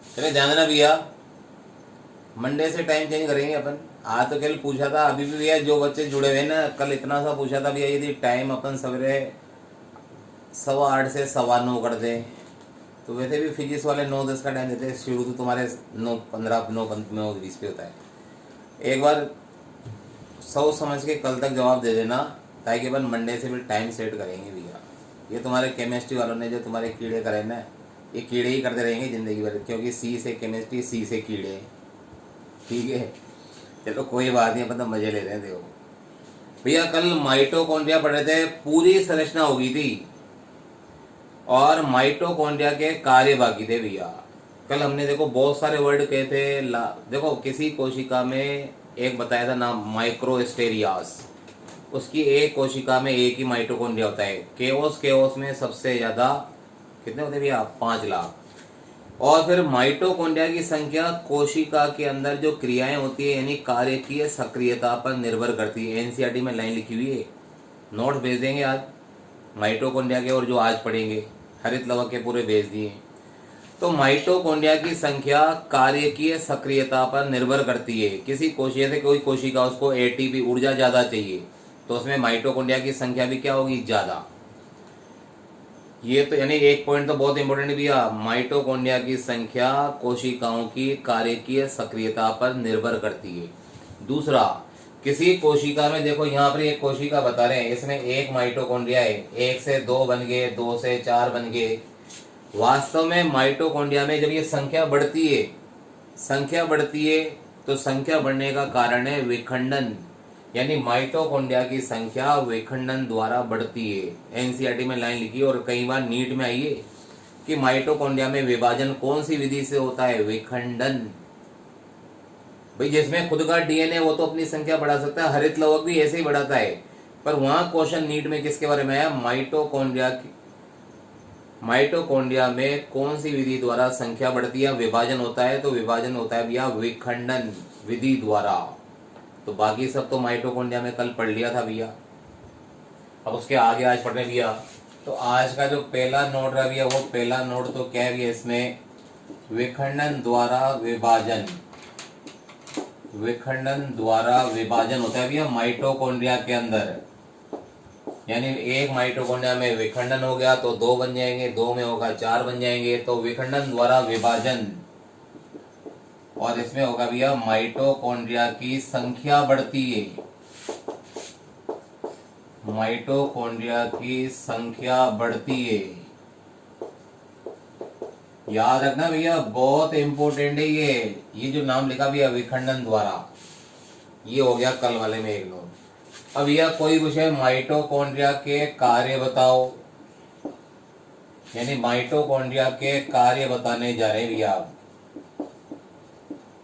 चले ध्यान देना भैया, मंडे से टाइम चेंज करेंगे अपन। आज तो कल पूछा था, अभी भी भैया जो बच्चे जुड़े हुए ना, कल इतना सा पूछा था भैया, यदि टाइम अपन सवेरे 8:15 से 9:15 कर दें तो वैसे भी फिजिक्स वाले 9:10 का टाइम देते हैं, शुरू तो तुम्हारे 9:15 9:20 पे होता है। एक बार सोच समझ के कल तक जवाब दे देना, ताकि अपन मंडे से भी टाइम सेट करेंगे भैया। ये तुम्हारे केमिस्ट्री वालों ने जो तुम्हारे कीड़े करे ना, ये कीड़े ही करते रहेंगे ज़िंदगी भर, क्योंकि सी से केमिस्ट्री, सी से कीड़े। ठीक है, चलो कोई बात नहीं, अपन तो मजे ले रहे हैं। देखो भैया, कल माइटोकॉन्ड्रिया पढ़ रहे थे, पूरी संरचना हो गई थी और माइटोकॉन्ड्रिया के कार्य बाकी थे भैया। कल हमने देखो बहुत सारे वर्ड कहे थे। देखो किसी कोशिका में एक बताया था नाम, माइक्रोस्टेरियास। उसकी एक कोशिका में एक ही माइटोकॉन्ड्रिया होता है। केओस में सबसे ज्यादा कितने होते हैं भैया? 5 लाख। और फिर माइटोकॉन्ड्रिया की संख्या कोशिका के अंदर जो क्रियाएं होती है, यानी कार्यकीय सक्रियता पर निर्भर करती है। एनसीईआरटी में लाइन लिखी हुई है, नोट्स भेज देंगे आज माइटोकॉन्ड्रिया के, और जो आज पढ़ेंगे हरित लवक के पूरे भेज दिए। तो माइटोकॉन्ड्रिया की संख्या कार्यकीय सक्रियता पर निर्भर करती है। किसी कोशिका से कोई कोशिका, उसको एटीपी ऊर्जा ज्यादा चाहिए, तो उसमें माइटोकॉन्ड्रिया की संख्या भी क्या होगी? ज्यादा। ये तो यानी एक पॉइंट तो बहुत इंपॉर्टेंट भी है, माइटोकॉन्ड्रिया की संख्या कोशिकाओं की कार्यकीय सक्रियता पर निर्भर करती है। दूसरा, किसी कोशिका में देखो, यहाँ पर एक कोशिका बता रहे हैं, इसमें एक माइटोकॉन्ड्रिया है, 1 से 2 बन गए, 2 से 4 बन गए। वास्तव में माइटोकॉन्ड्रिया में जब ये संख्या बढ़ती है, तो संख्या बढ़ने का कारण है विखंडन, यानी माइटोकॉन्ड्रिया की संख्या विखंडन द्वारा बढ़ती है। एनसीईआरटी में लाइन लिखी, और कई बार नीट में आई है कि माइटोकॉन्ड्रिया में विभाजन कौन सी विधि से होता है? विखंडन। भाई जिसमें खुद का डीएनए, वो तो अपनी संख्या बढ़ा सकता है, हरित लवक भी ऐसे ही बढ़ाता है। पर वहां क्वेश्चन नीट में किसके बारे में आया? माइटोकॉन्ड्रिया में कौन सी विधि द्वारा संख्या बढ़ती है, विभाजन होता है? तो विभाजन होता है भैया विखंडन विधि द्वारा। तो बाकी सब तो माइटोकॉन्ड्रिया में कल पढ़ लिया था भैया। अब उसके आगे आज पढ़ने भैया, तो आज का जो पहला नोट रहा भैया, वो पहला नोट तो क्या है भैया, इसमें विखंडन द्वारा विभाजन, विखंडन द्वारा विभाजन होता है भैया माइटोकॉन्ड्रिया के अंदर। यानी एक माइटोकॉन्ड्रिया में विखंडन हो गया तो 2 बन जाएंगे, 2 में होगा 4 बन जाएंगे, तो विखंडन द्वारा विभाजन। और इसमें होगा भैया माइटोकॉन्ड्रिया की संख्या बढ़ती है, माइटोकॉन्ड्रिया की संख्या बढ़ती है। याद रखना भैया, बहुत इंपॉर्टेंट है ये जो नाम लिखा भैया विखंडन द्वारा, ये हो गया कल वाले में एक नोट। अब यह कोई पूछे माइटोकॉन्ड्रिया के कार्य बताओ, यानी माइटोकॉन्ड्रिया के कार्य बताने जा रहे हैं भैया।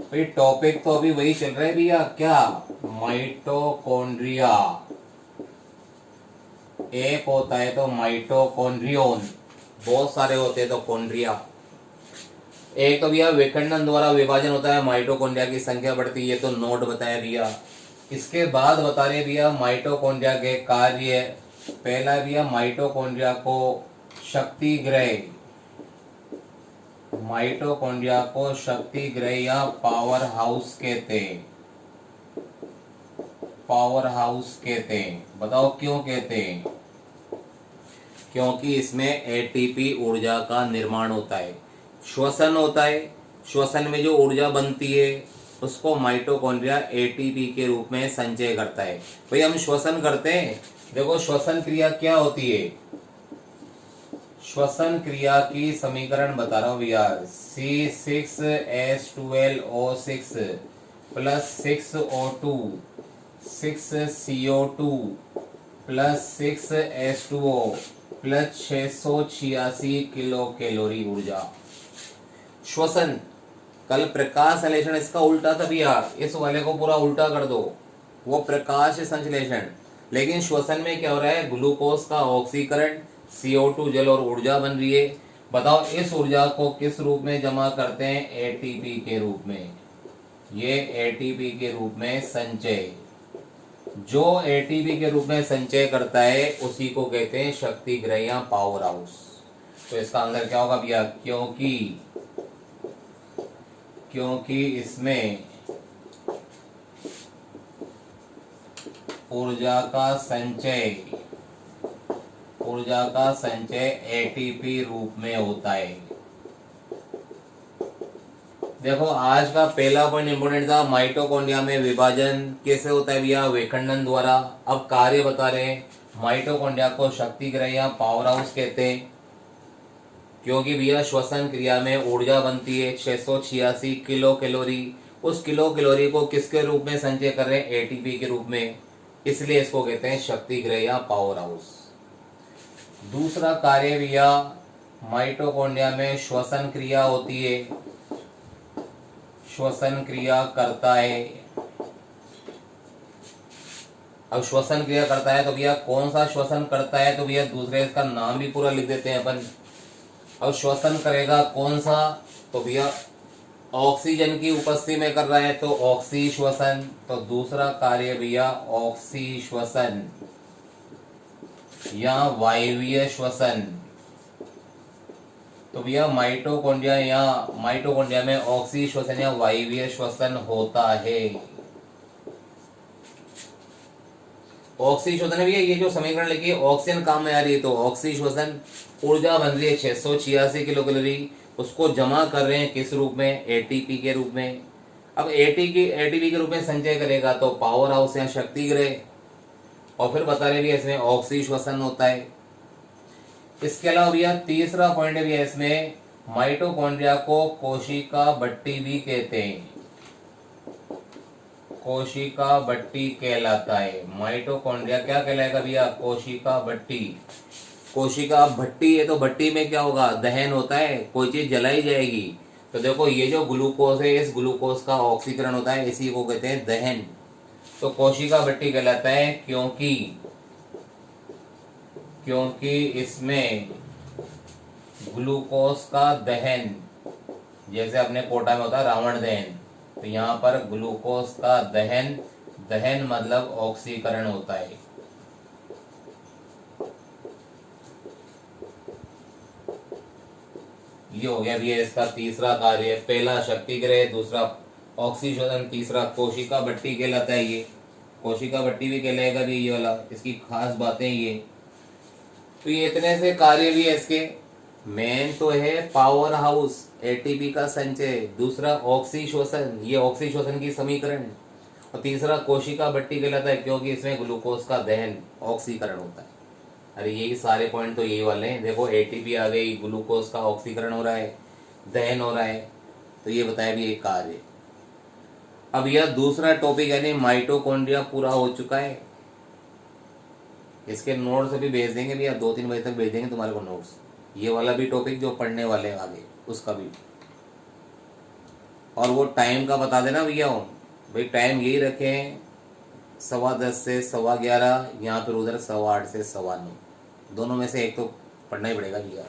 भाई टॉपिक तो अभी वही चल रहा है भैया, क्या? माइटोकॉन्ड्रिया। एक होता है तो माइटोकॉन्ड्रियोन, बहुत सारे होते हैं तो कॉन्ड्रिया। एक तो भैया विखंडन द्वारा विभाजन होता है, माइटोकॉन्ड्रिया की संख्या बढ़ती है, तो नोट बताया भैया। इसके बाद बता रहे भैया माइटोकॉन्ड्रिया के कार्य। पहला भैया माइटोकॉन्ड्रिया को शक्ति ग्रह, माइटोकॉन्ड्रिया को शक्ति ग्रह या पावर हाउस कहते हैं, पावर हाउस कहते हैं। बताओ क्यों कहते हैं? क्योंकि इसमें एटीपी ऊर्जा का निर्माण होता है, श्वसन होता है। श्वसन में जो ऊर्जा बनती है उसको माइटोकॉन्ड्रिया एटीपी के रूप में संचय करता है। भाई हम श्वसन करते हैं, देखो श्वसन क्रिया क्या होती है, श्वसन क्रिया की समीकरण बता रहा हूं भैया, C6H12O6 plus 6O2 6CO2 plus 6H2O plus 686 kilo calorie ऊर्जा। श्वसन। कल प्रकाश संश्लेषण इसका उल्टा था भैया, इस वाले को पूरा उल्टा कर दो, वो प्रकाश संश्लेषण। लेकिन श्वसन में क्या हो रहा है? ग्लूकोज का ऑक्सीकरण, CO2 जल और ऊर्जा बन रही है। बताओ इस ऊर्जा को किस रूप में जमा करते हैं? एटीपी के रूप में। ये एटीपी के रूप में संचय, जो एटीपी के रूप में संचय करता है उसी को कहते हैं शक्ति ग्रह या पावर हाउस। तो इसका आंसर क्या होगा भैया? क्योंकि क्योंकि इसमें ऊर्जा का संचय एटीपी रूप में होता है। देखो आज का पहला पॉइंट इंपोर्टेंट था, माइटोकॉन्ड्रिया में विभाजन कैसे होता है भैया, विखंडन द्वारा। अब कार्य बता रहे हैं, माइटोकॉन्ड्रिया को शक्ति गृह या पावर हाउस कहते हैं, क्योंकि भैया श्वसन क्रिया में ऊर्जा बनती है 686 किलो कैलोरी। उस किलो कैलोरी को किसके रूप में संचय कर रहे हैं, एटीपी के रूप में, इसलिए इसको कहते हैं शक्ति गृह या पावर हाउस। दूसरा कार्य भैया, माइटोकॉन्ड्रिया में श्वसन क्रिया होती है, श्वसन क्रिया करता है। अब श्वसन क्रिया करता है तो भैया कौन सा श्वसन करता है, तो भैया दूसरे इसका नाम भी पूरा लिख देते हैं अपन। अब श्वसन करेगा कौन सा, तो भैया ऑक्सीजन की उपस्थिति में कर रहा है तो ऑक्सी श्वसन। तो दूसरा कार्य भैया ऑक्सी श्वसन या वायवीय श्वसन। तो भैया माइटोकॉन्ड्रिया में ऑक्सी श्वसन या वायवीय श्वसन होता है। ऑक्सी श्वसन भैया ये जो समीकरण लिखी है, ऑक्सीजन काम में आ रही है तो ऑक्सी श्वसन, ऊर्जा बन रही है 686 किलो कैलोरी, उसको जमा कर रहे हैं किस रूप में, एटीपी के रूप में। अब एटीपी के रूप में संचय करेगा तो पावर हाउस या शक्ति गृह, और फिर बता रहे भैया इसमें ऑक्सी श्वसन होता है। इसके अलावा भैया तीसरा पॉइंट है भैया, इसमें माइटोकॉन्ड्रिया को कोशिका भट्टी भी कहते हैं, कोशिका भट्टी कहलाता है। माइटोकॉन्ड्रिया क्या कहलाएगा भैया, कोशिका भट्टी। कोशिका भट्टी है तो भट्टी में क्या होगा, दहन होता है, कोई चीज जलाई जाएगी। तो देखो ये जो ग्लूकोज है, इस ग्लूकोज का ऑक्सीकरण होता है, इसी को कहते हैं दहन। तो कोशिका भट्टी कहलाता है क्योंकि इसमें ग्लूकोज का दहन, जैसे अपने कोटा में होता है रावण दहन, तो यहाँ पर ग्लूकोज का दहन मतलब ऑक्सीकरण होता है। ये हो गया भैया इसका तीसरा कार्य, पहला शक्ति गृह, दूसरा ऑक्सीशोधन, तीसरा कोशिका भट्टी कहलाता है। ये कोशिका भट्टी भी कहलाएगा भी ये वाला, इसकी खास बातें ये। तो ये इतने से कार्य भी है इसके। मेन तो है पावर हाउस, एटीपी का संचय, दूसरा ऑक्सीशोषण, ये ऑक्सीशोषण की समीकरण, और तीसरा कोशिका भट्टी कहलाता है क्योंकि इसमें ग्लूकोज का दहन ऑक्सीकरण होता है। अरे यही सारे पॉइंट तो यही वाले हैं। देखो एटीपी आ गई, ग्लूकोज का ऑक्सीकरण हो रहा है, दहन हो रहा है, तो ये बताया भी एक कार्य। अब यह दूसरा टॉपिक यानी माइटोकॉन्ड्रिया पूरा हो चुका है। इसके नोट्स अभी भेज देंगे भैया, 2-3 बजे तक भेज देंगे तुम्हारे को नोट्स। ये वाला भी टॉपिक जो पढ़ने वाले हैं आगे उसका भी, और वो टाइम का बता देना भैया। भाई टाइम यही रखे हैं 10:15 से 11:15, यहाँ पर उधर 8:15 से 9:15, दोनों में से एक तो पढ़ना ही पड़ेगा भैया।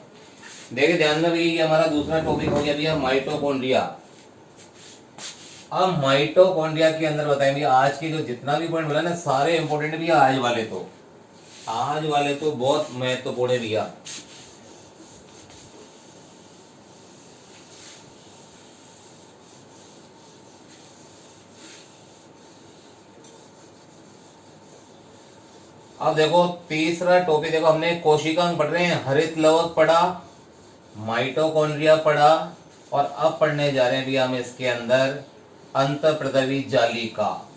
देखिए ध्यान में भैया, हमारा दूसरा टॉपिक हो गया भैया माइटोकॉन्ड्रिया। अब माइटोकॉन्ड्रिया के अंदर बताएं भैया, आज की जो जितना भी पॉइंट बोला ना सारे इंपॉर्टेंट भैया, आज वाले तो बहुत महत्वपूर्ण है भैया। अब देखो तीसरा टॉपिक, देखो हमने कोशिका में पढ़ रहे हैं, हरित लवक पढ़ा, माइटोकॉन्ड्रिया पढ़ा, और अब पढ़ने जा रहे हैं भैया हम इसके अंदर अंतःप्रदवी जालिका।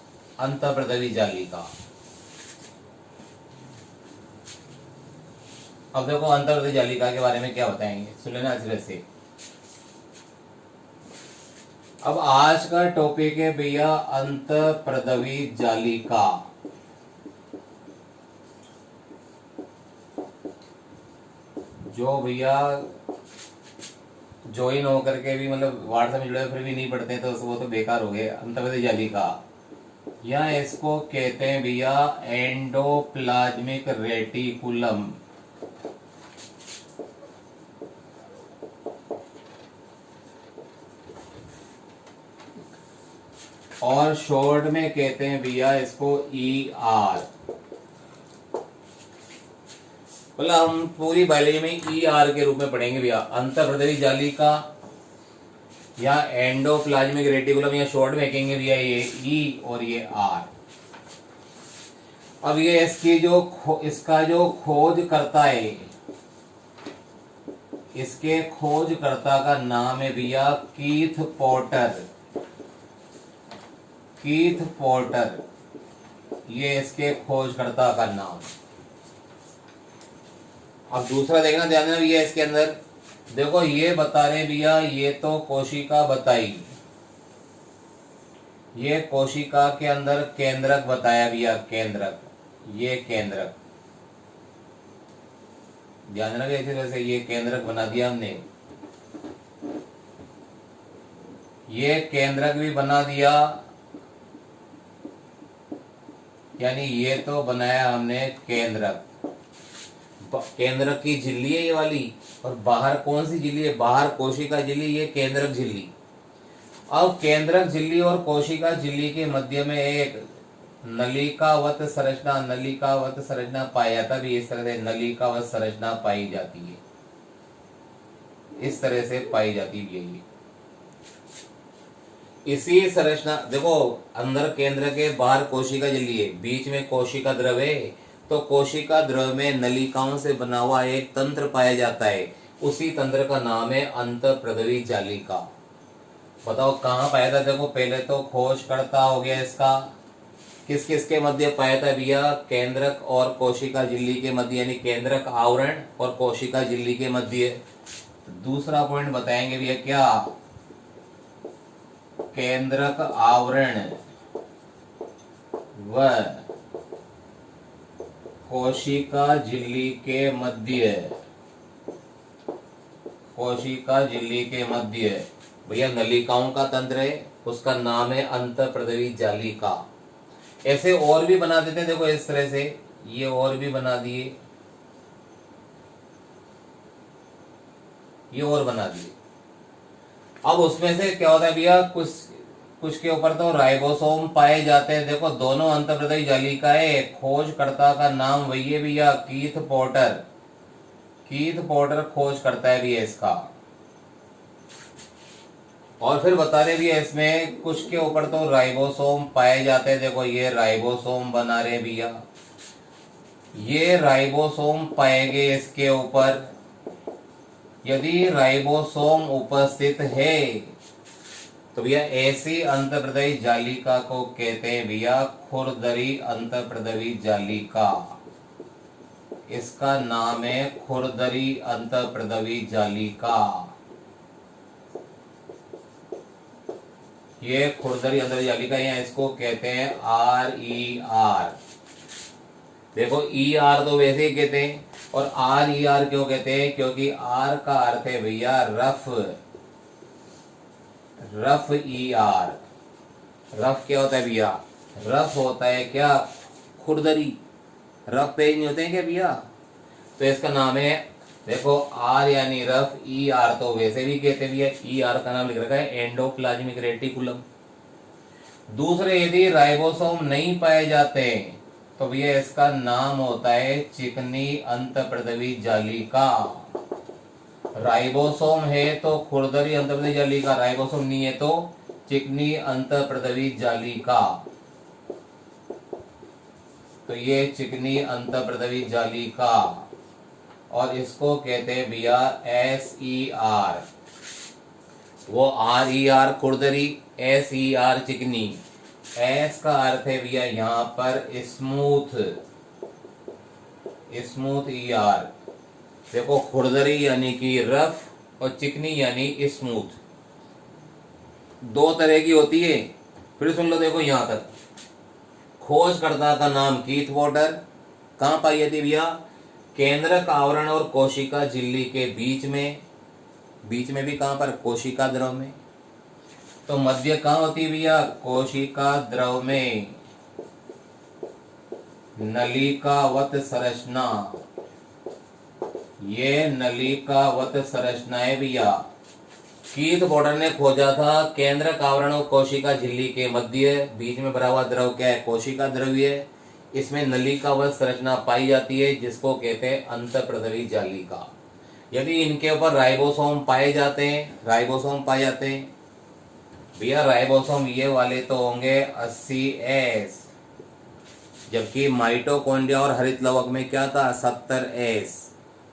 अब देखो अंतःप्रदवी जालिका के बारे में क्या बताएंगे, सुन लेना अच्छे से। अब आज का टॉपिक है भैया अंतःप्रदवी जालिका। जो भैया ज्वाइन होकर के भी मतलब व्हाट्सएप में जुड़े फिर भी नहीं पढ़ते तो वो तो बेकार हो गए। अंतःप्रदवी जालिका, या इसको कहते हैं भैया एंडोप्लाज्मिक रेटिकुलम, और शॉर्ट में कहते हैं भैया इसको ER। मतलब हम पूरी बायोलॉजी में ER के रूप में पढ़ेंगे भैया। अंतःप्रदवी जालिका या एंडोप्लाज्मिक रेटिकुलम, या शॉर्ट में कहेंगे भैया ये ई और ये आर। अब ये इसकी इसका जो खोज करता है, इसके खोजकर्ता का नाम है भैया कीथ पॉटर। कीथ पॉटर, ये इसके खोजकर्ता का नाम। अब दूसरा देखना, ध्यान देना भैया, इसके अंदर देखो ये बता रहे भैया, ये तो कोशिका बताई, ये कोशिका के अंदर केंद्रक बताया भैया, केंद्रक, ये केंद्रक, ध्यान देना इसी तरह से ये केंद्रक बना दिया हमने, ये केंद्रक भी बना दिया, यानी ये तो बनाया हमने केंद्रक। केंद्रक की झिल्ली है ये वाली, और बाहर कौन सी झिल्ली है, बाहर कोशिका झिल्ली, ये केंद्रक झिल्ली। अब केंद्रक झिल्ली और कोशिका झिल्ली के मध्य में एक नलिकावत संरचना, नलिकावत संरचना पाया जाता भी, इस तरह से नलिकावत संरचना पाई जाती है, इस तरह से पाई जाती है ये। इसी संरचना देखो, अंदर केंद्र के, बाहर कोशिका झिल्ली है, बीच में कोशिका द्रव है, तो कोशिका द्रव में नलिकाओं से बना हुआ एक तंत्र पाया जाता है, उसी तंत्र का नाम है अंतःप्रदवी जालिका। बताओ कहाँ पाया था, देखो पहले तो खोजकर्ता हो गया इसका, किस किस के मध्य पाया था भैया, केंद्रक और कोशिका झिल्ली के मध्य, यानी केंद्रक आवरण और कोशिका झिल्ली के मध्य। दूसरा पॉइंट बताएंगे भैया क्या, केंद्रक आवरण व कोशिका झिल्ली के मध्य, कोशिका झिल्ली के मध्य भैया नलिकाओं का तंत्र है, उसका नाम है अंतःप्रदवी जालिका। ऐसे और भी बना देते हैं, देखो इस तरह से, ये और भी बना दिए, ये और बना दिए। अब उसमें से क्या होता है भैया, कुछ कुछ के ऊपर तो राइबोसोम पाए जाते हैं। देखो दोनों अंतःप्रदवी जालिका है, खोजकर्ता का नाम वही है भैया कीथ पॉटर। कीथ पॉटर खोज करता है भैया इसका। और फिर बता रहे भैया इसमें कुछ के ऊपर तो राइबोसोम पाए जाते हैं। देखो ये राइबोसोम बना रहे भैया, ये राइबोसोम पाएंगे इसके ऊपर। यदि राइबोसोम उपस्थित है तो भैया ऐसी अंतःप्रदवी जालिका को कहते हैं भैया खुरदरी अंतःप्रदवी जालिका। इसका नाम है खुरदरी अंतःप्रदवी जालिका। ये खुरदरी अंतःप्रदवी जालिका है, इसको कहते हैं RER। देखो ER तो वैसे ही कहते हैं, और RER क्यों कहते हैं, क्योंकि R का अर्थ है भैया रफ। रफ ER, रफ क्या होता है भैया, रफ होता है क्या, खुरदरी। रफ पेज नहीं होते हैं क्या भैया, तो इसका नाम है, देखो R यानी रफ, ER तो वैसे भी कहते हैं भैया, ER का नाम लिख रखा है एंडोप्लाज्मिक रेटिकुलम। दूसरे यदि राइबोसोम नहीं पाए जाते तो भैया इसका नाम होता है चिकनी अंतःप्रदवी जालिका। राइबोसोम है तो खुरदरी अंतःप्रदवी जालिका, राइबोसोम नहीं है तो चिकनी अंतःप्रदवी जालिका। तो ये चिकनी अंतःप्रदवी जालिका, और इसको कहते हैं भैया SER। वो RER खुरदरी, SER चिकनी। S का अर्थ है भैया यहाँ पर स्मूथ, स्मूथ ER। देखो खुरदरी यानी कि रफ और चिकनी यानी स्मूथ, दो तरह की होती है। फिर सुन लो, देखो यहां तक खोजकर्ता का नाम कीथ पॉटर। कहां पाई जाती भैया, केंद्रक आवरण और कोशिका झिल्ली के बीच में। बीच में भी कहां पर, कोशिका द्रव में। तो मध्य कहां होती है भैया, कोशिका द्रव में। नलिकावत संरचना, ये नलिकावत संरचना है भैया। कीथ पॉटर ने खोजा था केंद्रक आवरण और कोशिका झिल्ली के मध्य, बीच में भरा हुआ द्रव क्या है, कोशिका द्रव्य। इसमें नलिकावत संरचना पाई जाती है जिसको कहते हैं अंतःप्रदवी जालिका। यदि इनके ऊपर राइबोसोम पाए जाते हैं, राइबोसोम पाए जाते हैं, भैया राइबोसोम ये वाले तो होंगे 80S, जबकि माइटोकॉन्ड्रिया और हरित लवक में क्या था 70S।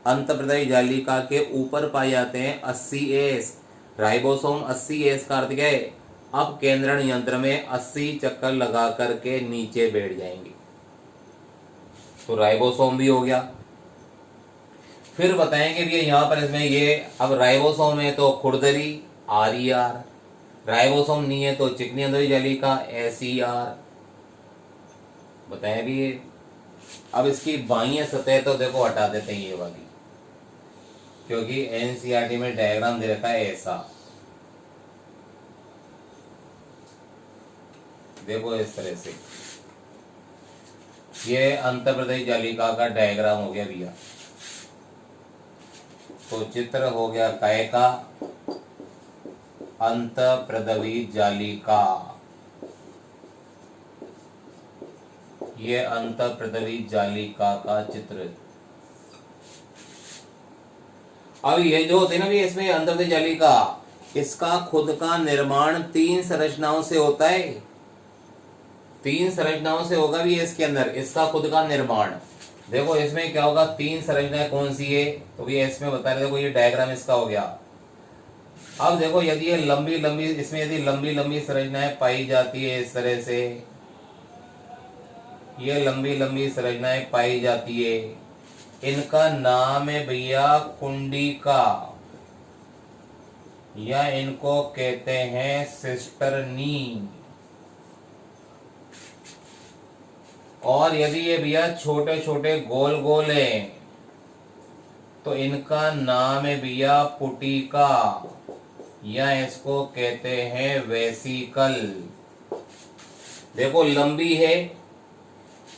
अंतःप्रदायी जालिका के ऊपर पाए जाते हैं 80S। राइबोसोम 80S का अर्थ क्या है, अब केंद्रण यंत्र में 80 चक्कर लगा करके नीचे बैठ जाएंगे, तो राइबोसोम भी हो गया। फिर बताएंगे भी यहाँ पर इसमें ये, अब राइबोसोम है तो खुरदरी RER, राइबोसोम नहीं है तो चिकनी अंदरी जालिका SER बताया भी ये। अब इसकी बाह्य सतह तो देखो हटा देते हैं ये वाली, क्योंकि NCERT में डायग्राम दे रखा है ऐसा, देखो इस तरह से ये अंतःप्रदायी जालिका का डायग्राम हो गया भैया। तो चित्र हो गया काय का, अंतःप्रदायी जालिका, ये अंतःप्रदायी जालिका का चित्र। अब ये जो होते हैं ना भी इसमें अंतःप्रदायी जालिका, इसका खुद का निर्माण 3 संरचनाओं से होता है, 3 संरचनाओं से होगा भी इसके अंदर इसका खुद का निर्माण। देखो इसमें क्या होगा, 3 संरचनाएं कौन सी है, तो ये इसमें बता रहे, देखो ये डायग्राम इसका हो गया। अब देखो यदि ये लंबी लंबी, इसमें यदि लंबी लंबी संरचनाएं पाई जाती है इस तरह से, ये लंबी लंबी संरचनाएं पाई जाती है, इनका नाम है भैया कुंडिका, या इनको कहते हैं सिस्टरनी। और यदि ये भैया छोटे छोटे गोल गोल हैं तो इनका नाम है भैया पुटिका, या इसको कहते हैं वेसिकल। देखो लंबी है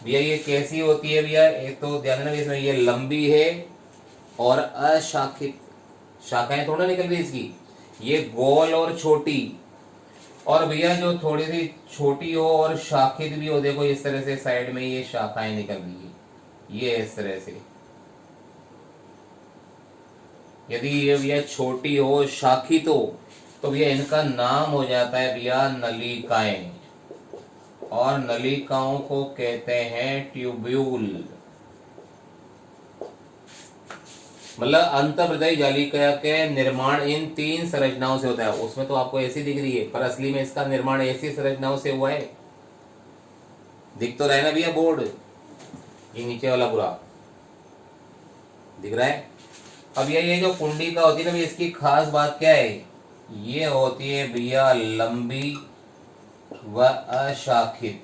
भैया, ये कैसी होती है भैया, एक तो ध्यान देना इसमें ये लंबी है और अशाखित, शाखाएं थोड़ा निकल रही इसकी, ये गोल और छोटी, और भैया जो थोड़ी सी छोटी हो और शाखित भी हो, देखो इस तरह से साइड में ये शाखाएं निकल रही है, ये इस तरह से। यदि ये भैया छोटी हो शाखित हो तो भैया इनका नाम हो जाता है भैया नलिकाएं, और नलिकाओं को कहते हैं ट्यूब्यूल। मतलब अंतःप्रदायी जालिका के निर्माण इन 3 संरचनाओं से होता है। उसमें तो आपको ऐसी दिख रही है, पर असली में इसका निर्माण ऐसी संरचनाओं से हुआ है। दिख तो रहा है ना भैया बोर्ड, ये नीचे वाला पूरा दिख रहा है। अब ये जो कुंडिका होती है ना, इसकी खास बात क्या है, ये होती है भैया लंबी व अशाखित,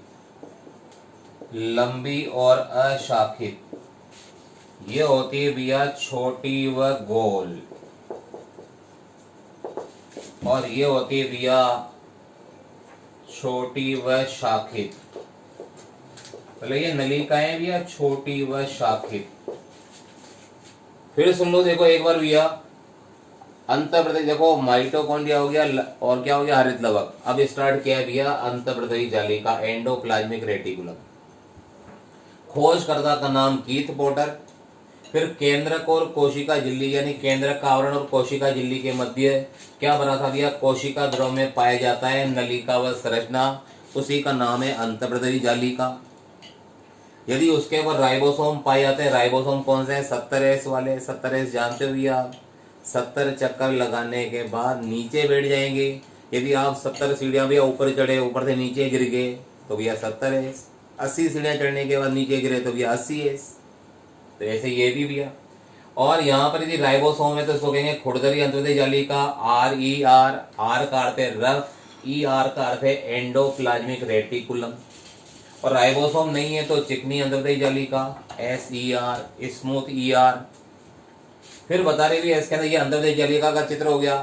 लंबी और अशाखित। ये होती है भैया छोटी व गोल, और ये होती है भैया छोटी व शाखित। मतलब ये नलिकाएं भैया छोटी व शाखित। फिर सुन लो, देखो एक बार भैया अंतःप्रदायी, देखो माइटोकॉन्ड्रिया हो गया और क्या हो गया हरित लवक। अब स्टार्ट किया है भैया अंतःप्रदायी जालिका, एंडोप्लाज्मिक रेटिकुलम। खोजकर्ता का नाम कीथ पोर्टर। फिर केंद्रक और कोशिका झिल्ली, यानी केंद्रक का आवरण और कोशिका झिल्ली के मध्य क्या बना था भैया, कोशिका द्रव में पाया जाता है नलिका व संरचना, उसी का नाम है अंतःप्रदायी जालिका। यदि उसके ऊपर राइबोसोम पाए जाते हैं, राइबोसोम कौन से हैं, 70S वाले। 70S जानते हो भैया, 70 चक्कर लगाने के बाद नीचे बैठ जाएंगे। यदि आप 70 सीढ़ियां भैया ऊपर चढ़े, ऊपर से नीचे गिर गए तो भैया 70S। 80 सीढ़ियां चढ़ने के बाद नीचे गिरे तो भैया 80S। तो ऐसे ये भी भैया। और यहाँ पर यदि राइबोसोम है तो इसको कहेंगे खुरदरी अंतःप्रदायी जालिका, RER। R का अर्थ है रफ, ER का अर्थ है एंडोप्लाज्मिक रेटिकुलम। और राइबोसोम नहीं है तो चिकनी अंतःप्रदायी जालिका, SER, स्मूथ ER। फिर बता रहे भी इसके अंदर ये अंतःप्रदायी जालिका का चित्र हो गया।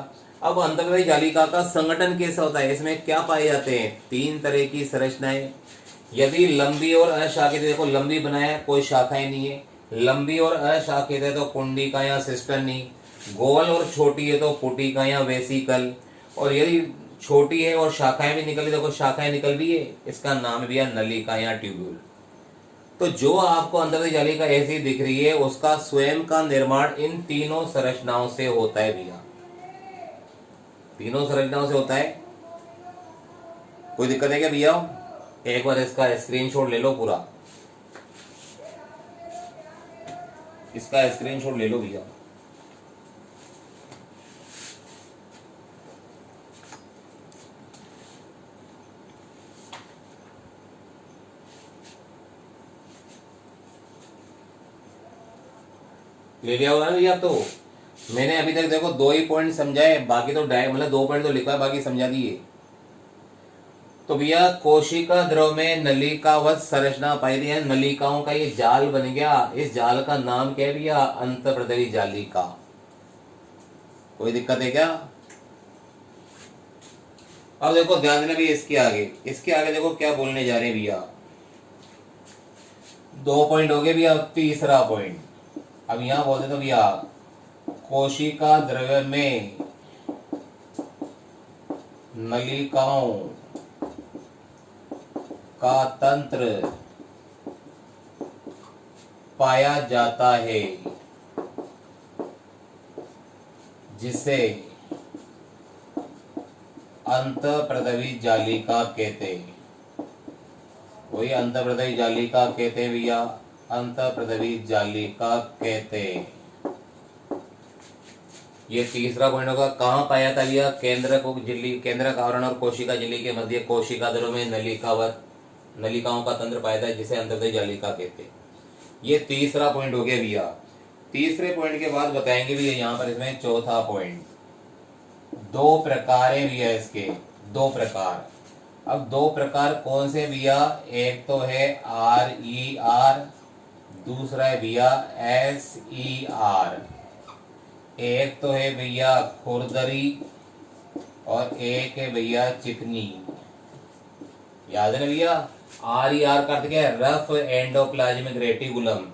अब अंतःप्रदायी जालिका का संगठन कैसा होता है, इसमें क्या पाए जाते हैं, 3 तरह की संरचनाएं। यदि लंबी और अशाखित, देखो लंबी बनाया कोई शाखाएं नहीं है, लंबी और अशाखित है तो कुंडिका या सिस्टर्नी, गोल और छोटी है तो पुटिका या वेसिकल, और यदि छोटी है और शाखाएं भी निकली, देखो शाखाएं निकल भी है, इसका नाम भी है नलिका या ट्यूब्यूल। तो जो आपको अंतःप्रदायी जालिका ऐसी दिख रही है, उसका स्वयं का निर्माण इन तीनों संरचनाओं से होता है भैया, तीनों संरचनाओं से होता है। कोई दिक्कत है क्या भैया? एक बार इसका स्क्रीनशॉट ले लो पूरा, इसका स्क्रीनशॉट ले लो भैया। ले लिया होगा ना भैया? तो मैंने अभी तक देखो 2 ही पॉइंट समझाए, बाकी तो डायरेक्ट मतलब 2 पॉइंट तो लिखा है, बाकी समझा दिए। तो भैया कोशिका द्रव में नलिकावत संरचना पाई दी है, नलिकाओं का ये जाल बन गया। इस जाल का नाम क्या है भैया? अंतःप्रदवी जालिका। कोई दिक्कत है क्या? अब देखो ध्यान देना भैया, इसके आगे देखो क्या बोलने जा रहे हैं भैया। 2 पॉइंट हो गए भैया, तीसरा पॉइंट अब यहां बोलते तो भैया कोशिका द्रव्य में नलिकाओं का तंत्र पाया जाता है जिसे अंतःप्रदवी जालिका कहते हैं। वही अंतःप्रदवी जालिका कहते हैं भैया, अंतःप्रदवी जालिका कहते हैं। ये तीसरा पॉइंट होगा। कहाँ पाया था भैया? केंद्रक आवरण और कोशिका झिल्ली के मध्य कोशिका द्रव में नलिकाओं का तंत्र पाया था जिसे अंतःप्रदवी जालिका कहते हैं। ये तीसरा पॉइंट हो गया भैया। तीसरे पॉइंट के बाद बताएंगे भैया यहाँ पर इसमें चौथा पॉइंट। 2 प्रकार है भैया इसके, 2 प्रकार। अब 2 प्रकार कौन से भैया? एक तो है RER, दूसरा है भैया SER। एक तो है भैया खुरदरी और एक है भैया चिकनी। याद है ना भैया? RER का अर्थ क्या है? Rough endoplasmic reticulum.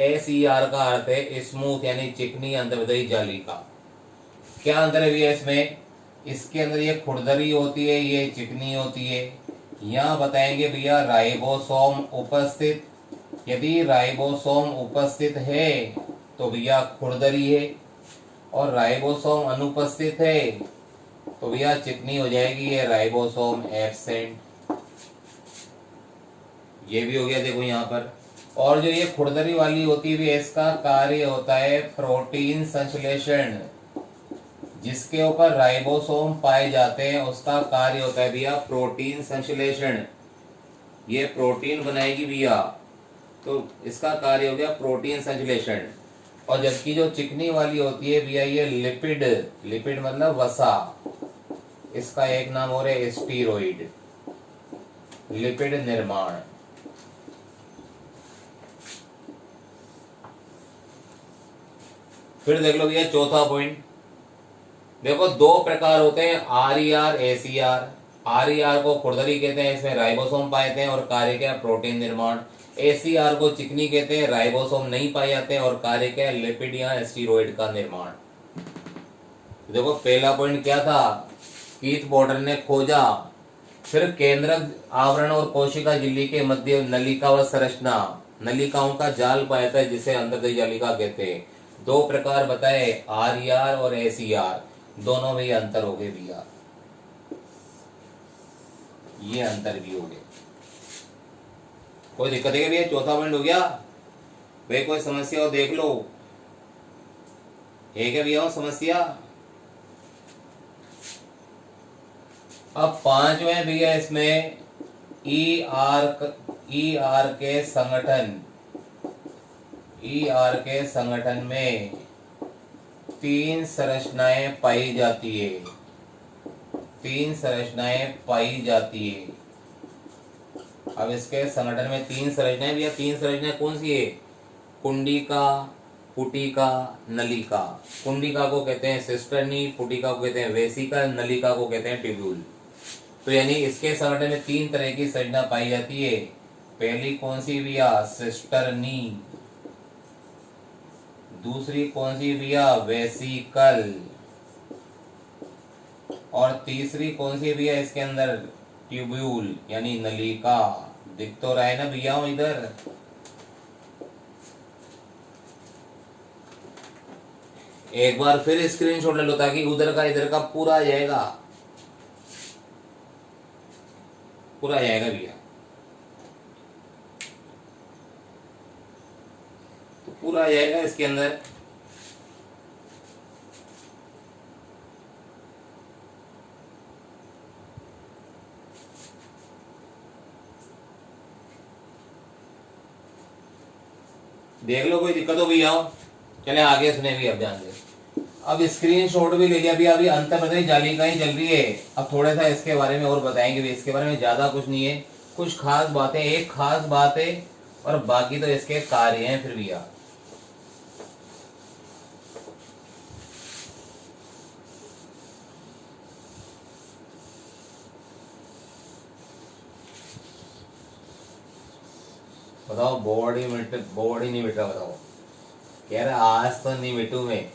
SER का अर्थ है स्मूथ यानी चिकनी अंतःप्रदवी जालिका। क्या अंतर है भैया इसमें? इसके अंदर ये खुरदरी होती है, ये चिकनी होती है। यहाँ बताएंगे भैया राइबोसोम उपस्थित, यदि राइबोसोम उपस्थित है तो भैया खुरदरी है, और राइबोसोम अनुपस्थित है तो भैया चिकनी हो जाएगी, ये राइबोसोम एब्सेंट। ये भी हो गया देखो यहाँ पर। और जो ये खुरदरी वाली होती है इसका कार्य होता है प्रोटीन संश्लेषण। जिसके ऊपर राइबोसोम पाए जाते हैं उसका कार्य होता है भैया प्रोटीन संश्लेषण। ये प्रोटीन बनाएगी भैया, तो इसका कार्य हो गया प्रोटीन संश्लेषण। और जबकि जो चिकनी वाली होती है भैया ये लिपिड मतलब वसा, इसका एक नाम और है स्टीरोइड, लिपिड निर्माण। फिर देख लो भैया चौथा पॉइंट। देखो 2 प्रकार होते हैं RER SER। RER को खुरदरी कहते हैं, इसमें राइबोसोम पाए जाते हैं और कार्य क्या? प्रोटीन निर्माण। SER को चिकनी कहते हैं, राइबोसोम नहीं पाए जाते हैं और कार्य क्या? लिपिड या स्टीरोइड का निर्माण। देखो पहला पॉइंट क्या था? कीथ बॉर्डर ने खोजा। फिर केंद्रक आवरण और कोशिका झिल्ली के मध्य नलिकावत संरचना, नलिकाओं का जाल पाया था जिसे अंतःप्रदवी जालिका कहते हैं। 2 प्रकार बताए RER और SER, दोनों में ये अंतर हो गए भैया, ये अंतर भी हो गए। कोई दिक्कत है भैया? चौथा पॉइंट हो गया भाई। कोई समस्या हो देख लो, है क्या भैया समस्या? अब 5वें भैया इसमें ER के संगठन में 3 संरचनाएं पाई जाती है, 3 संरचनाएं पाई जाती है। अब इसके संगठन में 3 संरचनाएं भैया, 3 संरचनाएं कौन सी है? कुंडिका, पुटिका, नलिका। कुंडिका को कहते हैं सिस्टर्नी, पुटिका को कहते हैं वेसिकल, नलिका को कहते हैं ट्यूब्यूल। तो यानी इसके संगठन में 3 तरह की संरचना पाई जाती है। पहली कौन सी भैया? सिस्टर्नी। दूसरी कौन सी भैया? वेसिकल। और तीसरी कौन सी भैया इसके अंदर? ट्यूब्यूल यानी नलिका। दिख तो रहा है ना भैया इधर? एक बार फिर स्क्रीनशॉट ले लो ताकि उधर का इधर का पूरा आ जाएगा। पूरा आ जाएगा भैया। तो पूरा आ जाएगा इसके अंदर। देख लो, कोई दिक्कत हो भैया हो? चले आगे सुने भी, अब ध्यान से। अब स्क्रीनशॉट भी ले लिया भैया। अभी अंतर्प्रदेश जाली का ही चल रही है। अब थोड़ा सा इसके बारे में और बताएंगे भी। इसके बारे में ज्यादा कुछ नहीं है, कुछ खास बातें, एक खास बात है, और बाकी तो इसके कार्य हैं फिर भैया। बताओ, बोर्ड ही नहीं मिट रहा। बताओ, कह रहा आज तो नहीं मिटू मैं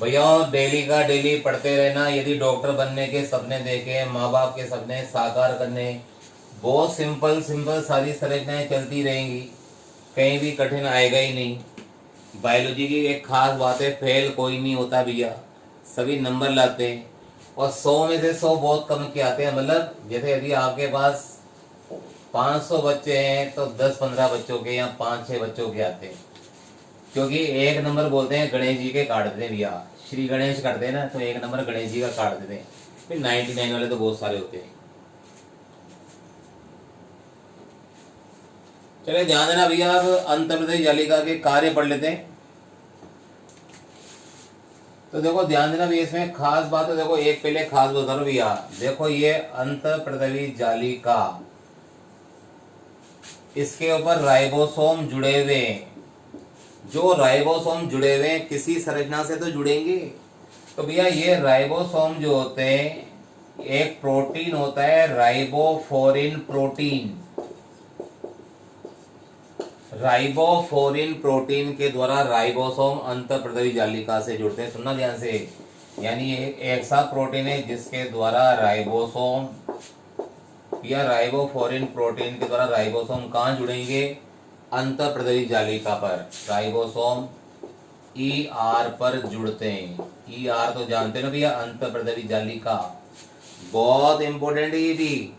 भैया। डेली का डेली पढ़ते रहना। यदि डॉक्टर बनने के सपने देखे, माँ बाप के सपने साकार करने, बहुत सिंपल सिंपल सारी संरचनाएं चलती रहेंगी, कहीं भी कठिन आएगा ही नहीं। बायोलॉजी की एक खास बात है, फेल कोई नहीं होता भैया, सभी नंबर लाते हैं। और 100 में से 100 बहुत कम के आते हैं। मतलब जैसे यदि आपके पास 500 बच्चे हैं तो 10-15 बच्चों के या 5-6 बच्चों के आते हैं। क्योंकि एक नंबर बोलते हैं गणेश जी के काट देते हैं भैया। श्री गणेश करते हैं ना, तो एक नंबर गणेश जी का काट देते हैं। फिर 99 वाले तो बहुत सारे होते हैं। चले ध्यान देना भैया। अब अंतर्प्रदेश जालिका के कार्य पढ़ लेते हैं। तो देखो ध्यान देना भैया, इसमें खास बात है। देखो एक पहले खास बता रहा भैया। देखो ये अंतर्प्रदेश जालिका, इसके ऊपर राइबोसोम जुड़े हुए हैं। जो राइबोसोम जुड़े हुए हैं किसी संरचना से तो जुड़ेंगे। तो भैया ये राइबोसोम जो होते हैं, एक प्रोटीन होता है राइबोफोरिन प्रोटीन। राइबोफोरिन प्रोटीन के द्वारा राइबोसोम अंतःप्रद्रवी जालिका से जुड़ते हैं। सुनना ध्यान से, यानी एक ऐसा प्रोटीन है जिसके द्वारा राइबोसोम या राइबोफोरिन प्रोटीन के द्वारा राइबोसोम कहाँ जुड़ेंगे? अंतःप्रद्रवी जालिका पर। राइबोसोम ER पर जुड़ते हैं। ER तो जानते हो ना भैया, अंतःप्रद्रवी जालिका बहुत इंपॉर्टेंट है ये भी।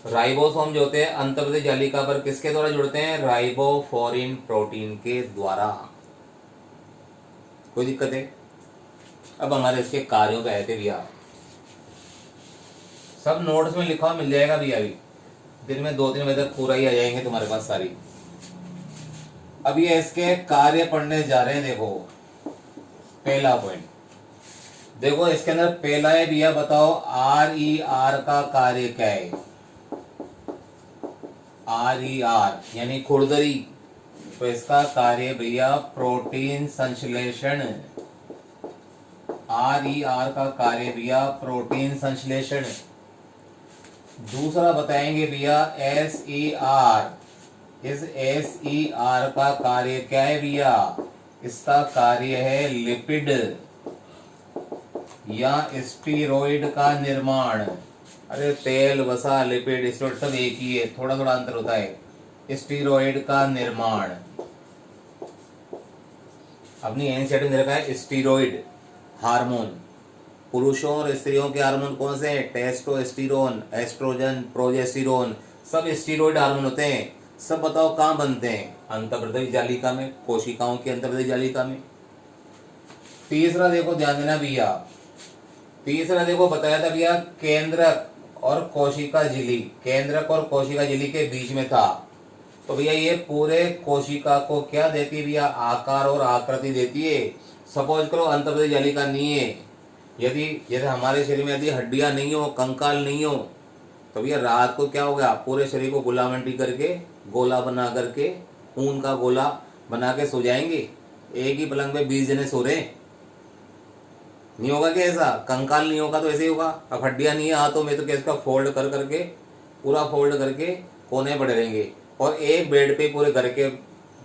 राइबोसोम जो होते हैं अंतःप्रद्रवी जालिका पर किसके द्वारा जुड़ते हैं? राइबोफोरिन प्रोटीन के द्वारा। कोई दिक्कत है? अब हमारे इसके कार्यों पे आए थे भैया। सब नोट्स में लिखा हुआ मिल जाएगा भैया। अभी दिन में 2-3 बजे तक पूरा ही आ जाएंगे तुम्हारे पास सारी। अब ये इसके कार्य पढ़ने जा रहे हैं। देखो पहला पॉइंट देखो, इसके अंदर पहला है भैया, बताओ RER का कार्य क्या है? RER यानी खुरदरी। तो इसका कार्य भैया प्रोटीन संश्लेषण। RER का कार्य भैया प्रोटीन संश्लेषण। दूसरा बताएंगे भैया SER। इस SER का कार्य क्या है भैया? इसका कार्य है लिपिड या स्टीरॉइड का निर्माण। अरे तेल, वसा, लिपिड, स्टीरॉइड सब एक ही है, थोड़ा थोड़ा अंतर होता है। स्टीरॉइड का निर्माण अपनी एनसीईआरटी में रखा है। स्टीरॉइड हार्मोन, पुरुषों और स्त्रियों के हार्मोन कौन से हैं? टेस्टोस्टेरोन, एस्ट्रोजन, प्रोजेस्टेरोन, सब स्टीरॉइड हार्मोन होते हैं। सब बताओ कहाँ बनते हैं? अंतःप्रद्रवी जालिका में, कोशिकाओं की अंतःप्रद्रवी जालिका में। तीसरा देखो ध्यान देना भैया, तीसरा देखो बताया था भैया केंद्रक और कोशिका झिल्ली। केंद्रक और कोशिका झिल्ली के बीच में था। तो भैया ये पूरे कोशिका को क्या देती है भैया? आकार और आकृति देती है। सपोज करो अंतःप्रद्रवी जालिका नहीं है, यदि जैसे हमारे शरीर में यदि हड्डियां नहीं हो, कंकाल नहीं हो, तो भैया रात को क्या हो गया? पूरे शरीर को गुलामंडी करके, गोला बना करके, ऊन का गोला बना के सो जाएंगे। एक ही पलंग पे 20 जने सो रहे, नहीं होगा क्या ऐसा? कंकाल नहीं होगा तो ऐसे ही होगा। अब हड्डियां नहीं है हाथों में तो क्या इसका फोल्ड कर करके, पूरा फोल्ड करके कोने पड़े रहेंगे। और एक बेड पे पूरे घर के,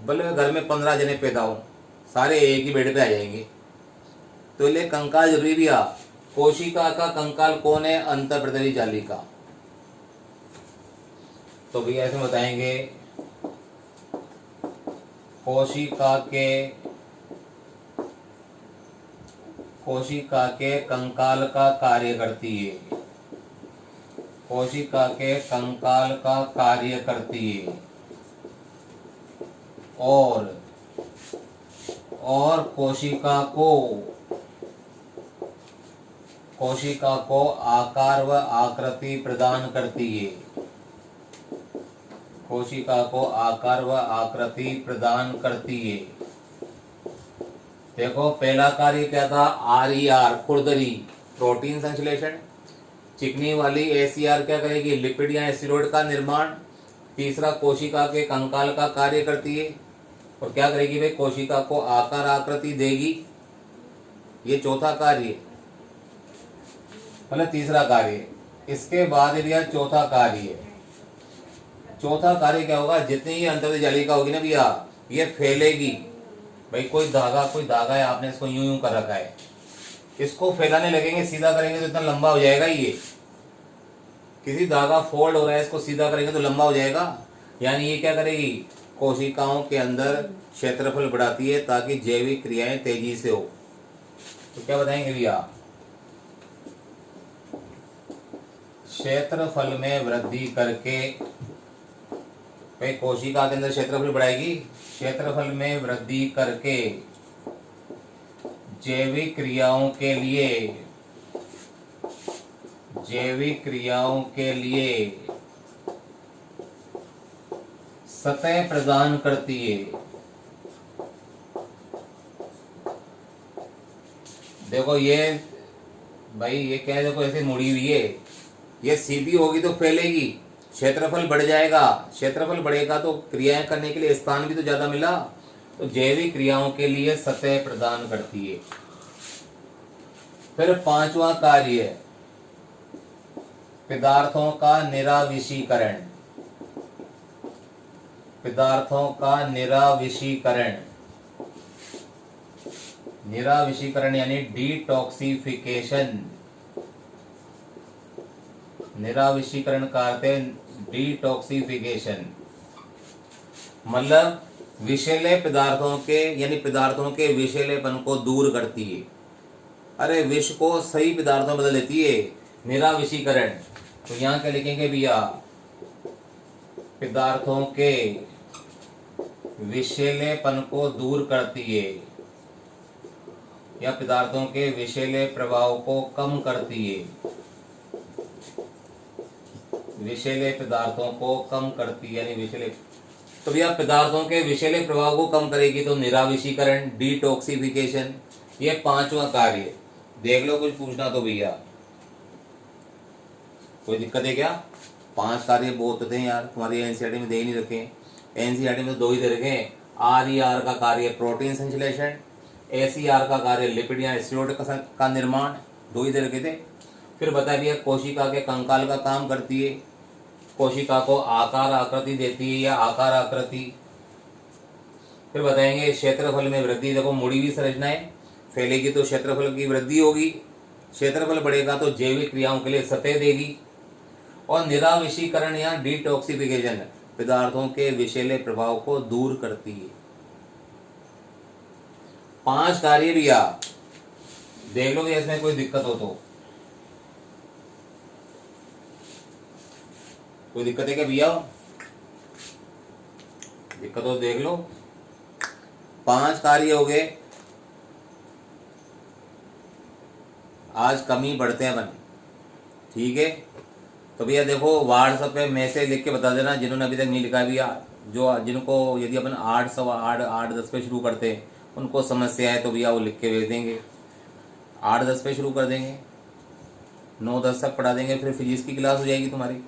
भले घर में 15 जने पैदा हो, सारे एक ही बेड पे आ जाएंगे। तो इसलिए कंकाल जरूरी भी आ। कोशिका का कंकाल कौन है? अंतःप्रद्रवी जालिका। तो भैया ऐसे बताएंगे, कोशिका के कोशिका के कंकाल का कार्य करती है, कोशिका के कंकाल का कार्य करती है। और कोशिका को आकार व आकृति प्रदान करती है, कोशिका को आकार व आकृति प्रदान करती है। देखो पहला कार्य क्या था, RER खुरदरी प्रोटीन संश्लेषण, चिकनी वाली ACR क्या करेगी, लिपिड या एस्टेरॉयड का निर्माण। तीसरा कोशिका के कंकाल का कार्य करती है और क्या करेगी भाई, कोशिका को आकार आकृति देगी। ये चौथा कार्य है, मतलब तीसरा कार्य है। इसके बाद भैया चौथा कार्य है। चौथा कार्य क्या होगा, जितनी ही अंतर्देह जालिका होगी ना भैया, ये फैलेगी। भाई कोई धागा है, आपने इसको यूं यूं कर रखा है, इसको फैलाने लगेंगे, सीधा करेंगे तो इतना लंबा हो जाएगा। ये किसी धागा फोल्ड हो रहा है, इसको सीधा करेंगे तो लंबा हो जाएगा। यानी ये क्या करेगी, कोशिकाओं के अंदर क्षेत्रफल बढ़ाती है ताकि जैविक क्रियाएं तेजी से हो। तो क्या बताएंगे भैया, क्षेत्रफल में वृद्धि करके भाई कोशिका के अंदर क्षेत्रफल बढ़ाएगी, क्षेत्रफल में वृद्धि करके जैविक क्रियाओं के लिए सतह प्रदान करती है। देखो ये भाई ये क्या है, देखो ऐसे मुड़ी हुई है, ये सीधी होगी तो फैलेगी, क्षेत्रफल बढ़ जाएगा, क्षेत्रफल बढ़ेगा तो क्रियाएं करने के लिए स्थान भी तो ज्यादा मिला, तो जैविक क्रियाओं के लिए सतह प्रदान करती है। फिर पांचवा कार्य है पदार्थों का निराविषीकरण, पदार्थों का निराविषीकरण यानी डिटॉक्सिफिकेशन। निराविषीकरण का अर्थ है डिटॉक्सिफिकेशन, मतलब विषैले पदार्थों के यानी पदार्थों के विषैलेपन को दूर करती है। अरे विष को सही पदार्थों में बदल देती है, निराविषीकरण। तो यहाँ क्या लिखेंगे भैया, पदार्थों के विषैलेपन को दूर करती है या पदार्थों के विषैले प्रभाव को कम करती है, विषैले पदार्थों को कम करती है यानी विषैले। तो भैया पदार्थों के विषैले प्रभाव को कम करेगी तो निराविषीकरण, डिटॉक्सिफिकेशन, ये पांचवा कार्य। देख लो कुछ पूछना तो भैया, कोई दिक्कत है क्या? 5 कार्य बहुत थे यार, तुम्हारी एनसीईआरटी में दे ही नहीं रखे। एनसीईआरटी में तो 2 ही दे रखे, RER का कार्य प्रोटीन संश्लेषण, ACR का कार्य लिपिड या एस्टेरॉयड का निर्माण, 2 ही दे रखे थे। फिर बता दिया कोशिका के कंकाल का काम करती है, कोशिका को आकार आकृति देती है या आकार आकृति। फिर बताएंगे क्षेत्रफल में वृद्धि, देखो मुड़ी हुई संरचना है, फैलेगी तो क्षेत्रफल की वृद्धि होगी, क्षेत्रफल बढ़ेगा तो जैविक क्रियाओं के लिए सतह देगी। और निराविषीकरण या डिटॉक्सिफिकेशन, पदार्थों के विषैले प्रभाव को दूर करती है। 5 कार्य भैया, देख लो इसमें कोई दिक्कत हो तो। कोई दिक्कत है क्या भैया? दिक्कत हो देख लो। 5 कार्य हो गए, आज कम ही बढ़ते हैं अपन, ठीक है? तो भैया देखो व्हाट्सएप पे मैसेज लिख के बता देना जिन्होंने अभी तक नहीं लिखा भैया, जो जिनको यदि अपन 8 सवा 8 पे शुरू करते हैं उनको समस्या है तो भैया वो लिख के भेज देंगे। 8-10 पे शुरू कर देंगे, 9-10 तक पढ़ा देंगे, फिर फिजिक्स की क्लास हो जाएगी तुम्हारी।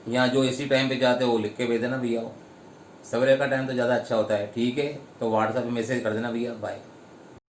यहाँ जो इसी टाइम पे जाते हो वो लिख के भेज देना भैया, सवेरे का टाइम तो ज़्यादा अच्छा होता है, ठीक है? तो व्हाट्सएप पे मैसेज कर देना भैया, बाय।